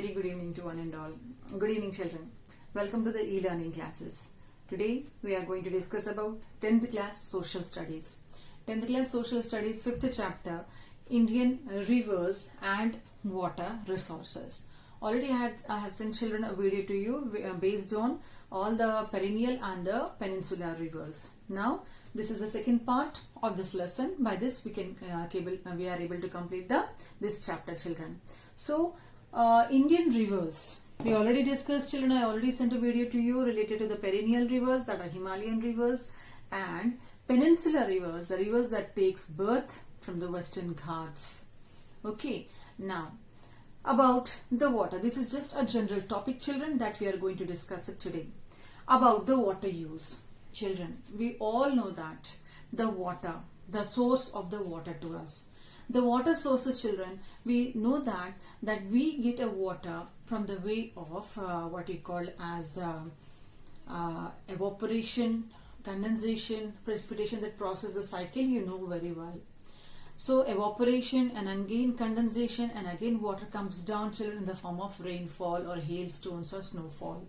very good evening to one and all. Good evening, children. Welcome to the e-learning classes. Today we are going to discuss about 10th class social studies. 10th class social studies 5th chapter, Indian rivers and water resources. Already I have sent children a video to you based on all the perennial and the peninsular rivers. Now this is the second part of this lesson. By this we are able to complete this chapter, children. So Indian rivers. We already discussed, children. I already sent a video to you related to the perennial rivers, that are Himalayan rivers, and peninsular rivers, the rivers that takes birth from the Western Ghats. Okay. Now about the water. This is just a general topic, children, that we are going to discuss it today. About the water use. Children, we all know that the water, the source of the water to us. The water sources, children, we know that we get a water from the way of what we call as evaporation, condensation, precipitation, that process, the cycle you know very well. So evaporation and again condensation and again water comes down, children, in the form of rainfall or hailstones or snowfall.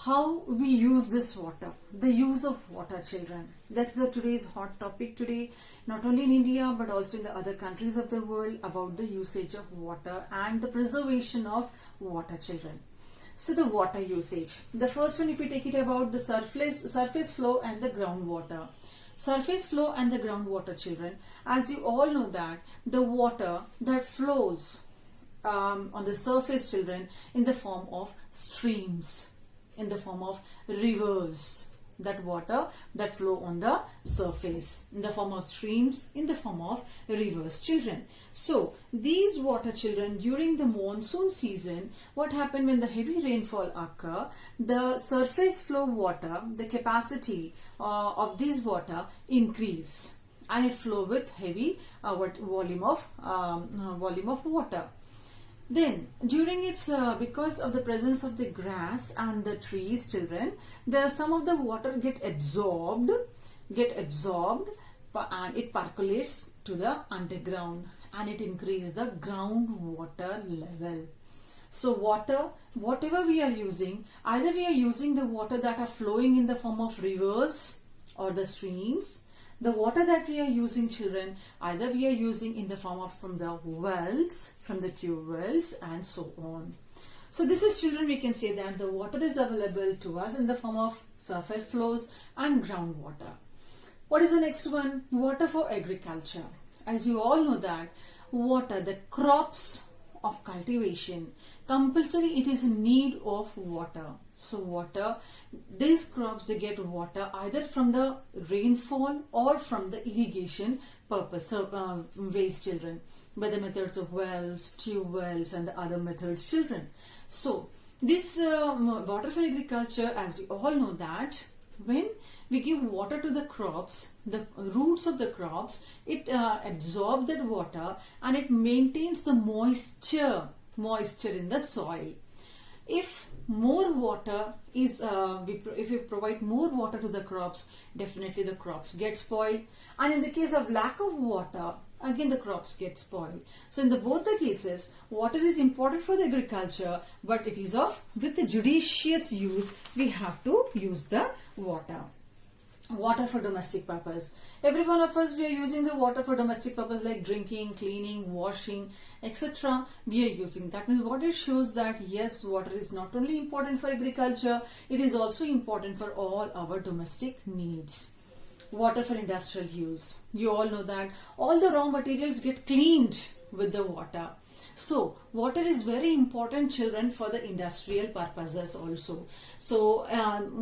How we use this water, the use of water, children. That's today's hot topic today, not only in India but also in the other countries of the world, about the usage of water and the preservation of water, children. So the water usage. The first one, if we take it about the surface flow and the groundwater. Surface flow and the groundwater, children. As you all know that the water that flows on the surface, children, in the form of streams, in the form of rivers, that water that flow on the surface, in the form of streams, in the form of rivers, children. So these water, children, during the monsoon season, what happened when the heavy rainfall occur, the surface flow water, the capacity of these water increase, and it flow with heavy volume of water. Then during its because of the presence of the grass and the trees, children, some of the water get absorbed and it percolates to the underground, and it increases the groundwater level. So water, whatever we are using, either we are using the water that are flowing in the form of rivers or the streams. The water that we are using, children, either we are using in the form of from the wells, from the tube wells, and so on. So this is, children, we can say that the water is available to us in the form of surface flows and groundwater. What is the next one? Water for agriculture. As you all know that water, the crops of cultivation, compulsory it is in need of water. So water, these crops, they get water either from the rainfall or from the irrigation purpose, ways, children, by the methods of wells, tube wells, and the other methods, children. So this water for agriculture, as you all know that when we give water to the crops, the roots of the crops, it absorbs that water and it maintains the moisture in the soil. If more water is, if we provide more water to the crops, definitely the crops get spoiled. And in the case of lack of water, again the crops get spoiled. So in both the cases, water is important for the agriculture, but it is with the judicious use, we have to use the water. Water for domestic purpose. Every one of us, we are using the water for domestic purpose, like drinking, cleaning, washing, etc. We are using. That means what it shows that yes, water is not only important for agriculture, it is also important for all our domestic needs. Water for industrial use. You all know that all the raw materials get cleaned with the water. So water is very important, children, for the industrial purposes also. So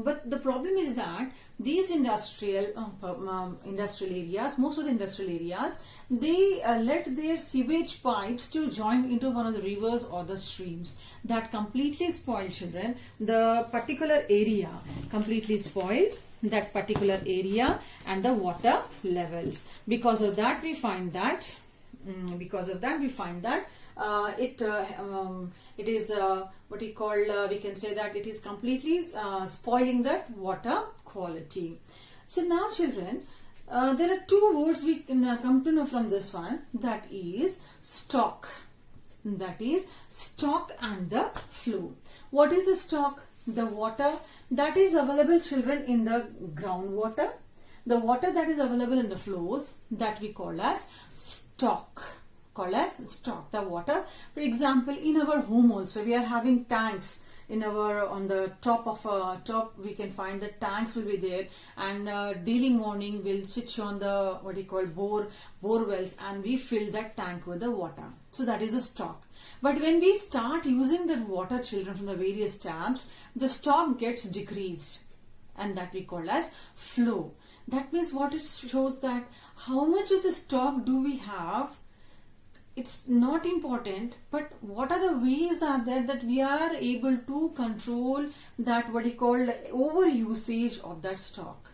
but the problem is that these industrial areas, most of the industrial areas, they let their sewage pipes to join into one of the rivers or the streams. That completely spoiled, children, the particular area, completely spoiled that particular area and the water levels. Because of that we find that it is what we call, we can say that it is completely spoiling that water quality. So now, children, there are two words we can come to know from this one, that is stock. that is stock and the flow. What is the stock? The water that is available, children, in the groundwater. The water that is available in the flows, that we call as stock. Call as stock. The water, for example, in our home also we are having tanks. In our, on the top of a top, we can find the tanks will be there, and daily morning we'll switch on the what you call bore wells, and we fill that tank with the water. So that is a stock. But when we start using the water, children, from the various taps, the stock gets decreased, and that we call as flow. That means what it shows, that how much of the stock do we have. It's not important, but what are the ways are there that we are able to control that what we call over usage of that stock.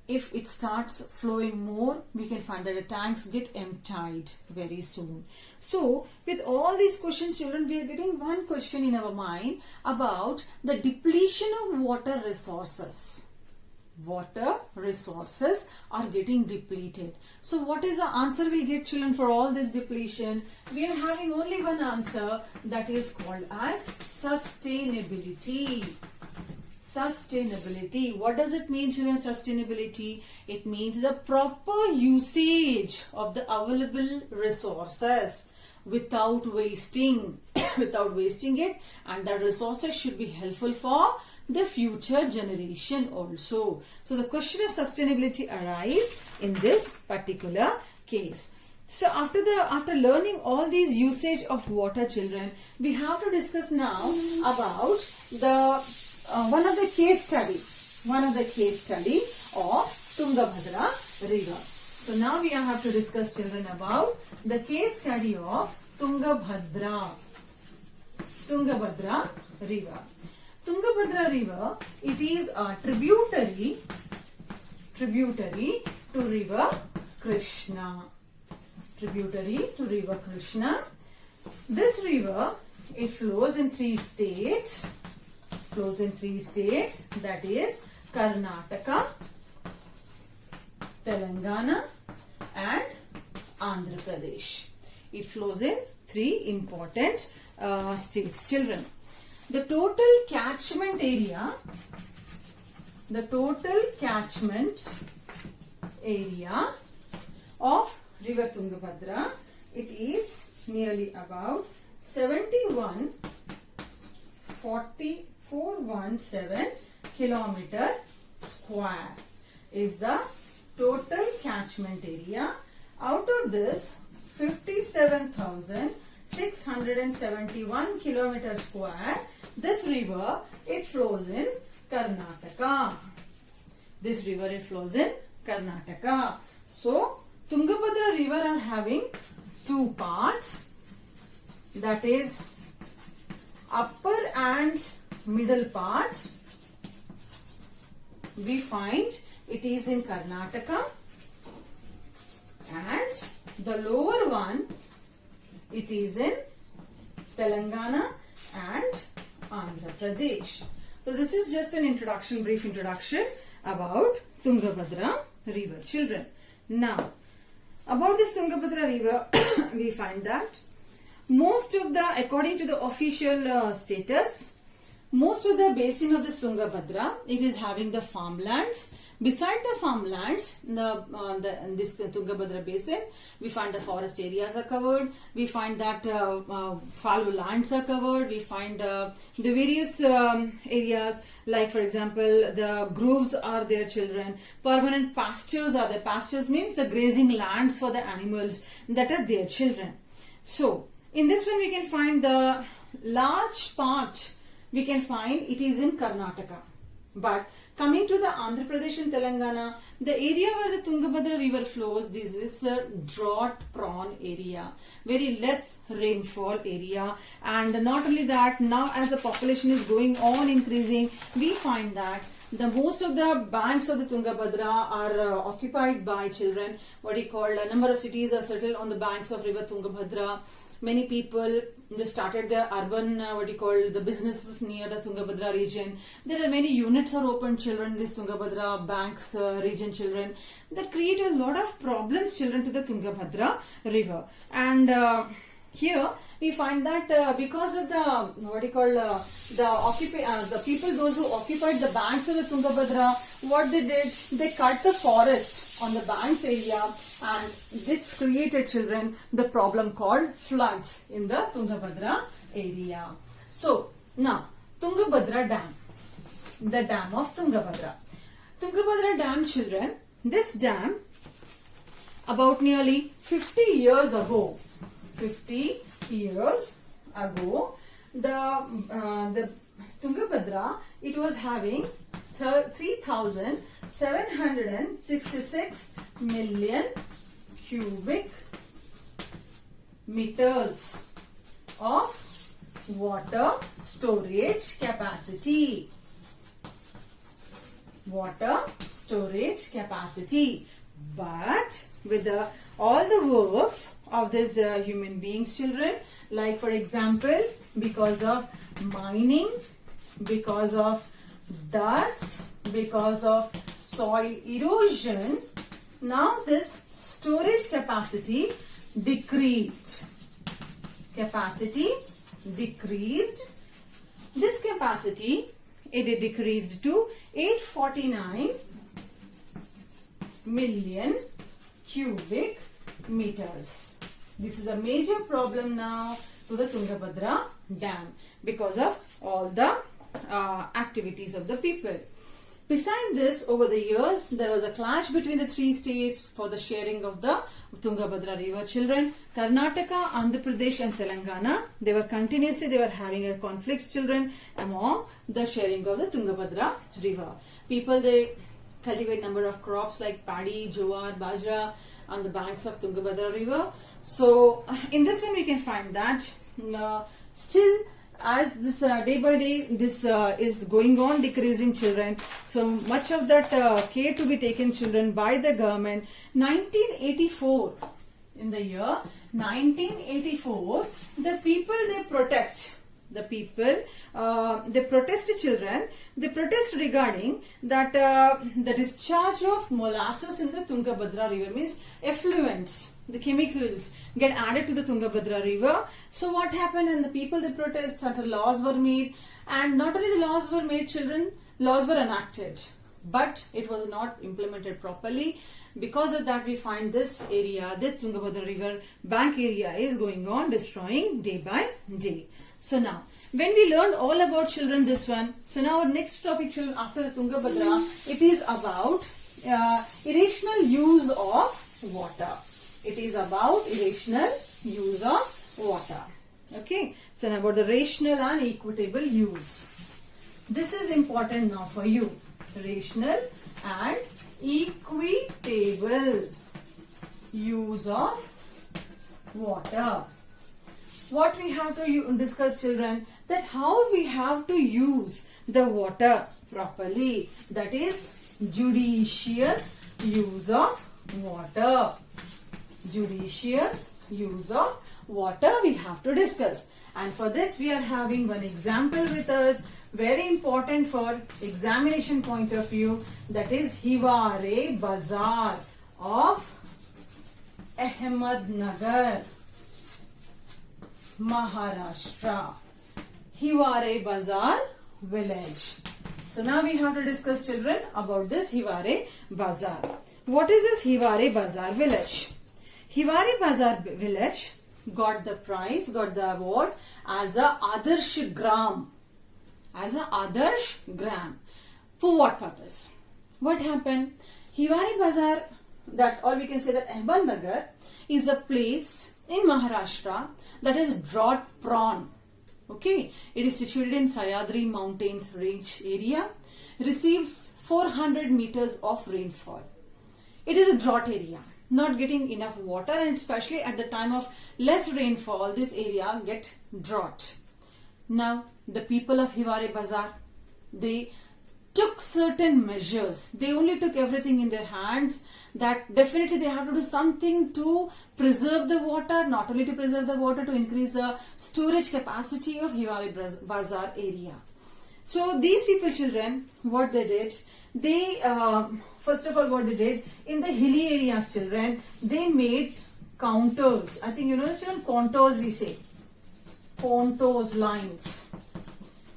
If it starts flowing more, we can find that the tanks get emptied very soon. So with all these questions, children, we are getting one question in our mind about the depletion of water resources. Water resources are getting depleted. So what is the answer we'll get, children, for all this depletion? We are having only one answer, that is called as sustainability. Sustainability. What does it mean, children, sustainability? It means the proper usage of the available resources without wasting it, and the resources should be helpful for the future generation also. So the question of sustainability arises in this particular case. So after learning all these usage of water, children, we have to discuss now about the one of the case study of Tungabhadra river. So now we have to discuss, children, about the case study of Tungabhadra river. Tungabhadra river, it is a tributary to river Krishna. This river, it flows in three states. That is Karnataka, Telangana and Andhra Pradesh. It flows in three important states, children. The total catchment area of river Tungabhadra, it is nearly about 71,417 kilometer square is the total catchment area. Out of this, 57,671 kilometer square, this river, it flows in Karnataka. So Tungabhadra river are having two parts, that is upper and middle parts. We find it is in Karnataka, and the lower one, it is in Telangana and Andhra Pradesh. So this is just an introduction, brief introduction about Tungabhadra river, children. Now, about this Tungabhadra river, we find that according to the official status, most of the basin of the Tungabhadra, it is having the farmlands. Beside the farmlands, this Tungabhadra basin, we find the forest areas are covered. We find that fallow lands are covered. We find the various areas, like for example, the groves are there, children. Permanent pastures are there. Pastures means the grazing lands for the animals that are there, children. So in this one, we can find the large part. We can find it is in Karnataka. But coming to the Andhra Pradesh and Telangana, the area where the Tungabhadra river flows, this is a drought-prone area, very less rainfall area. And not only that, now as the population is going on increasing, we find that the most of the banks of the Tungabhadra are occupied by children. What we call a number of cities are settled on the banks of river Tungabhadra. Many people just started their urban, the businesses near the Tungabhadra region. There are many units are opened, children, this Tungabhadra banks region, children, that create a lot of problems, children, to the Tungabhadra river. And here we find that because of the the people, those who occupied the banks of the Tungabhadra, what they did, they cut the forest on the banks area, and this created, children, the problem called floods in the Tungabhadra area. So now Tungabhadra Dam, the dam of Tungabhadra. Tungabhadra Dam, children, this dam about nearly 50 years ago, the Tungabhadra, it was having 3,766 million cubic meters of water storage capacity. But with all the works of these human beings, children, like for example, because of mining, because of dust, because of soil erosion, now this storage capacity decreased. This capacity, it decreased to 849 million cubic meters. This is a major problem now to the Tungabhadra Dam because of all the activities of the people. Besides this, over the years, there was a clash between the three states for the sharing of the Tungabhadra river, children. Karnataka, Andhra Pradesh and Telangana, they were having a conflict, children, among the sharing of the Tungabhadra river. People, they cultivate number of crops like paddy, jowar, bajra on the banks of Tungabhadra river. So in this one we can find that still, as this day by day this is going on decreasing, children, so much of that care to be taken, children, by the government. 1984, in the year 1984, the people, they protest. They protest, children. They protest regarding that the discharge of molasses in the Tungabhadra river, means effluents, the chemicals get added to the Tungabhadra river. So what happened? And the people, they protest, certain laws were made, and not only the laws were made, children, laws were enacted, but it was not implemented properly. Because of that, we find this area, this Tungabhadra river bank area, is going on destroying day by day. So now, when we learned all about, children, this one, so now our next topic, children, after the Tungabhadra, it is about irrational use of water. Okay, so now about the rational and equitable use. This is important now for you. Rational and equitable use of water. What we have to discuss, children, that how we have to use the water properly. That is judicious use of water. We have to discuss. And for this we are having one example with us, very important for examination point of view, that is Hiware Bazar of Ahmednagar, Maharashtra. Hiware Bazar village. So now we have to discuss, children, about this Hiware Bazar. What is this Hiware Bazar village? Hiware Bazar village got the award as a Adarsh Gram. For what purpose? What happened? Hiware Bazar, or we can say that Ahmednagar, is a place in Maharashtra that is drought prone. Okay, it is situated in Sahyadri Mountains range area, receives 400 meters of rainfall. It is a drought area, not getting enough water, and especially at the time of less rainfall, this area get drought. Now, the people of Hiware Bazar, they took certain measures. They only took everything in their hands, that definitely they have to do something to preserve the water, not only to preserve the water, to increase the storage capacity of Hiware Bazar area. So these people, children, what they did, they first of all what they did, in the hilly areas, children, they made counters. I think you know children, contours we say. Contours, lines.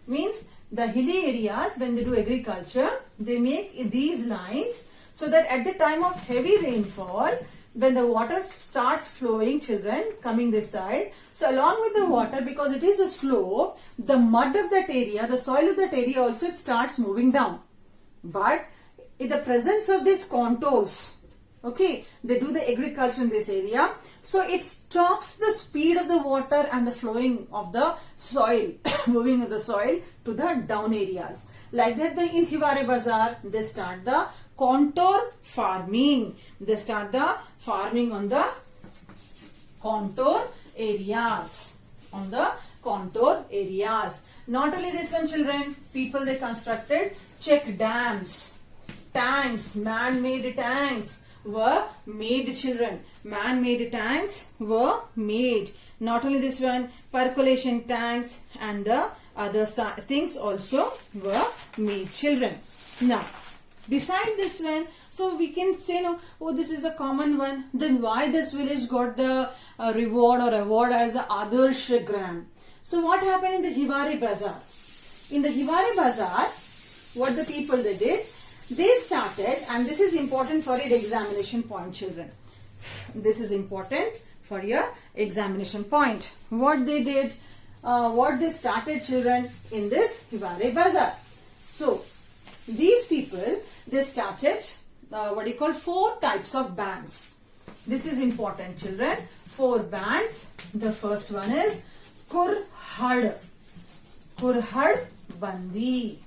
Means the hilly areas, when they do agriculture, they make these lines so that at the time of heavy rainfall, when the water starts flowing, children, coming this side, so along with the water, because it is a slope, the mud of that area, the soil of that area also, it starts moving down. But in the presence of these contours, okay, they do the agriculture in this area, so it stops the speed of the water and the flowing of the soil, moving of the soil to the down areas. Like that, in Hiware Bazar, they start the contour farming. They start the farming on the contour areas. On the contour areas. Not only this one, children, people, they constructed check dams, tanks, man-made tanks were made, children. Man-made tanks were made. Not only this one, percolation tanks and the other things also were made, children. Now, beside this one, so we can say, no, oh, this is a common one. Then why this village got the reward or award as a Adarsh Gram? So what happened in the Hiware Bazar? In the Hiware Bazar, what the people they did, they started, and this is important for your examination point, children. This is important for your examination point. What they did, what they started, children, in this Hiware Bazar. So, these people, they started, 4 types of bands. This is important, children. 4 bands. The first one is Kurhad. Kurhad Bandi.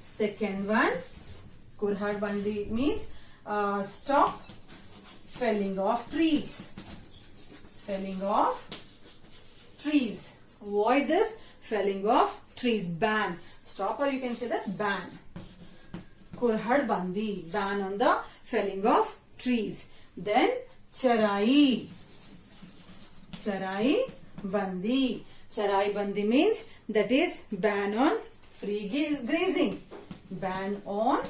Second one, Kurhad Bandi means stop felling of trees. Felling of trees. Avoid this felling of trees. Ban. Stop, or you can say that ban. Kurhad Bandi. Ban on the felling of trees. Then Charai. Charai Bandi. Charai Bandi means that is ban on free grazing. Ban on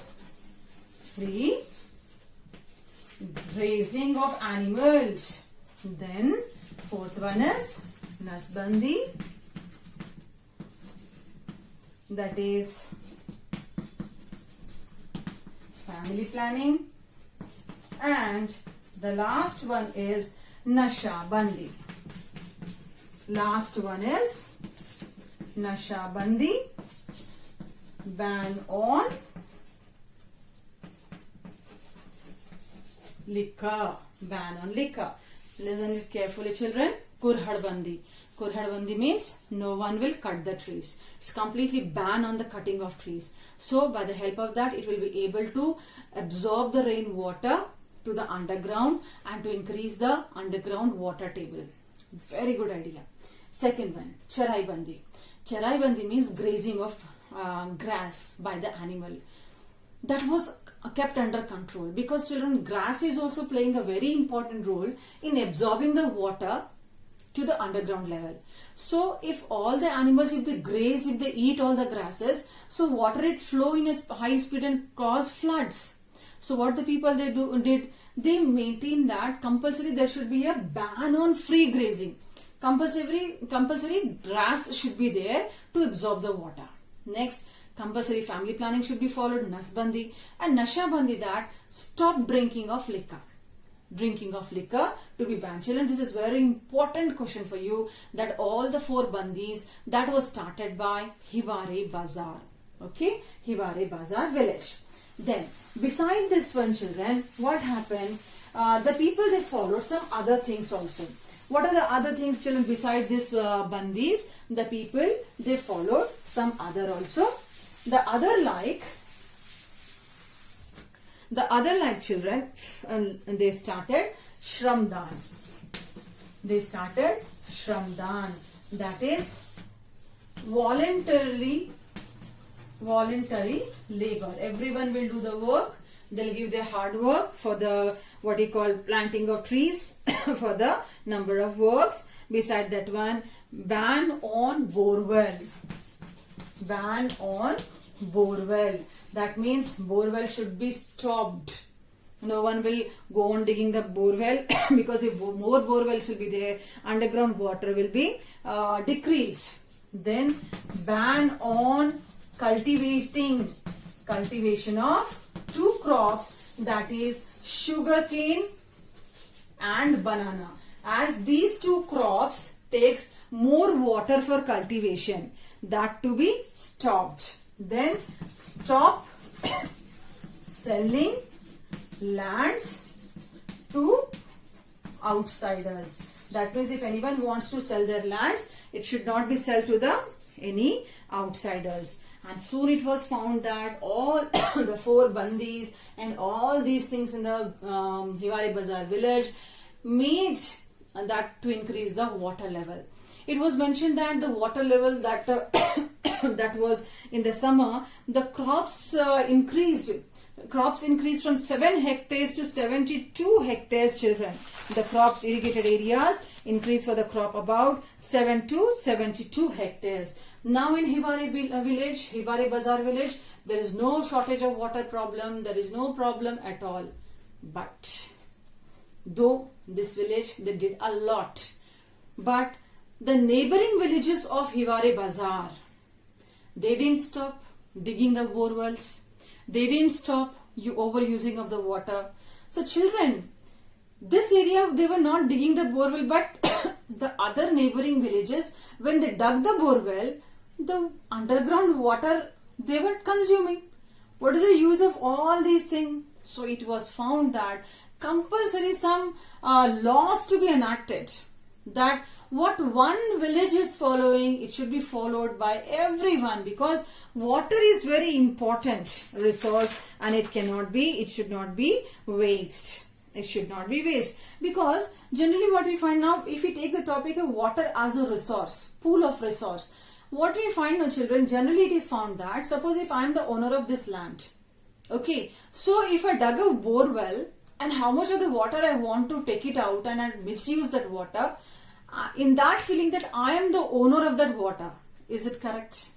free grazing of animals. Then fourth one is Nasbandi. That is family planning. And the last one is Nasha Bandi. Last one is Nasha Bandi. Ban on liquor. Ban on liquor. Listen carefully, children. Kurhad Bandi. Kurhad Bandi means no one will cut the trees. It's completely ban on the cutting of trees. So by the help of that, it will be able to absorb the rainwater to the underground and to increase the underground water table. Very good idea. Second one, Charai Bandi. Charai Bandi means grazing of grass by the animal. That was kept under control because, children, grass is also playing a very important role in absorbing the water to the underground level. So if all the animals, if they graze, if they eat all the grasses, so water it flow in a high speed and cause floods. So what the people they maintain that compulsory there should be a ban on free grazing. Compulsory grass should be there to absorb the water. Next, compulsory family planning should be followed, Nasbandi, and Nashabandi, that stop drinking of liquor. Drinking of liquor to be banned. Children, this is very important question for you, that all the 4 bandis that was started by Hiware Bazar. Okay, Hiware Bazar village. Then, beside this one, children, what happened? The people, they followed some other things also. What are the other things, children, beside this bandis? The people, they followed some other also. The other like children, they started Shramdan. They started Shramdan. That is voluntary labor. Everyone will do the work. They'll give their hard work for the planting of trees for the number of works. Beside that one, ban on borewell. Ban on borewell. That means borewell should be stopped. No one will go on digging the borewell because if more borewells will be there, underground water will be decreased. Then ban on cultivation of two crops, that is sugarcane and banana, as these two crops takes more water for cultivation, that to be stopped. Then stop selling lands to outsiders. That means if anyone wants to sell their lands, it should not be sold to any outsiders. And soon it was found that all the 4 bandis and all these things in the Hiware Bazar village made that to increase the water level. It was mentioned that the water level that that was in the summer, the crops increased. Crops increased from 7 hectares to 72 hectares, children. The crops irrigated areas increased for the crop about 7 to 72 hectares. Now in Hiware village, Hiware Bazar village, there is no shortage of water problem. There is no problem at all. But though this village, they did a lot. But the neighboring villages of Hiware Bazar, they didn't stop digging the borewells. They didn't stop overusing of the water. So children, this area, they were not digging the borewell, but the other neighboring villages, when they dug the borewell, the underground water they were consuming. What is the use of all these things? So it was found that compulsory some laws to be enacted, that what one village is following, it should be followed by everyone, because water is very important resource and it should not be waste. It should not be waste, because generally what we find now, if we take the topic of water as a resource, pool of resource, what we find now, children, generally it is found that, suppose if I am the owner of this land, okay, so if I dug a bore well and how much of the water I want to take it out and I misuse that water, in that feeling that I am the owner of that water, is it correct?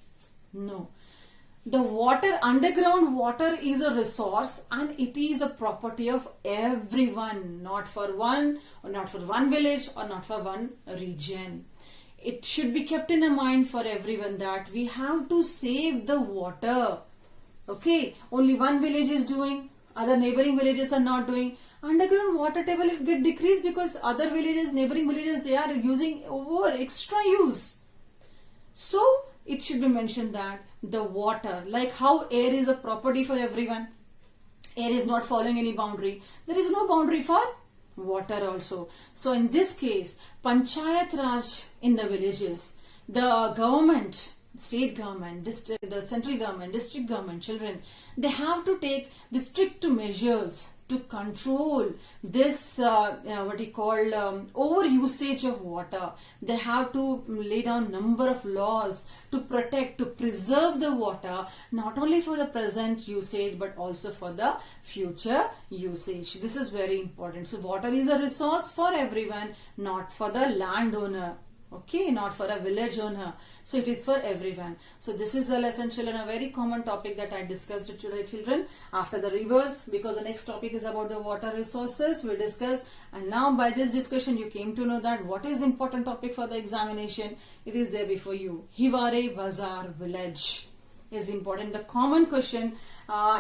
No. The water, underground water is a resource and it is a property of everyone, not for one or not for one village or not for one region. It should be kept in a mind for everyone that we have to save the water. Okay, only one village is doing, other neighboring villages are not doing. Underground water table will get decreased because other villages, neighboring villages, they are using over extra use. So it should be mentioned that the water, like how air is a property for everyone, air is not following any boundary. There is no boundary for water also. So in this case, Panchayat Raj in the villages, the government, state government, the central government, district government, children, they have to take the strict measures to control this over usage of water. They have to lay down number of laws to protect, to preserve the water, not only for the present usage but also for the future usage. This is very important. So water is a resource for everyone, not for the landowner. Okay, not for a village owner. So it is for everyone. So this is the lesson, children, a very common topic that I discussed today, children. After the rivers, because the next topic is about the water resources, we discuss. And now by this discussion, you came to know that what is important topic for the examination. It is there before you. Hiware Bazar village is important. The common question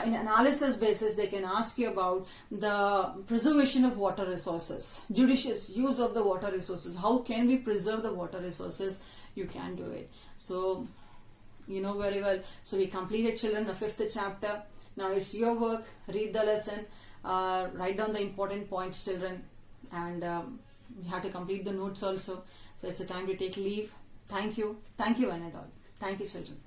in analysis basis, they can ask you about the preservation of water resources, judicious use of the water resources. How can we preserve the water resources? You can do it. So you know very well. So we completed, children, the 5th chapter. Now it's your work. Read the lesson, write down the important points, children, and you have to complete the notes also. So it's the time to take leave. Thank you one and all. Thank you, children.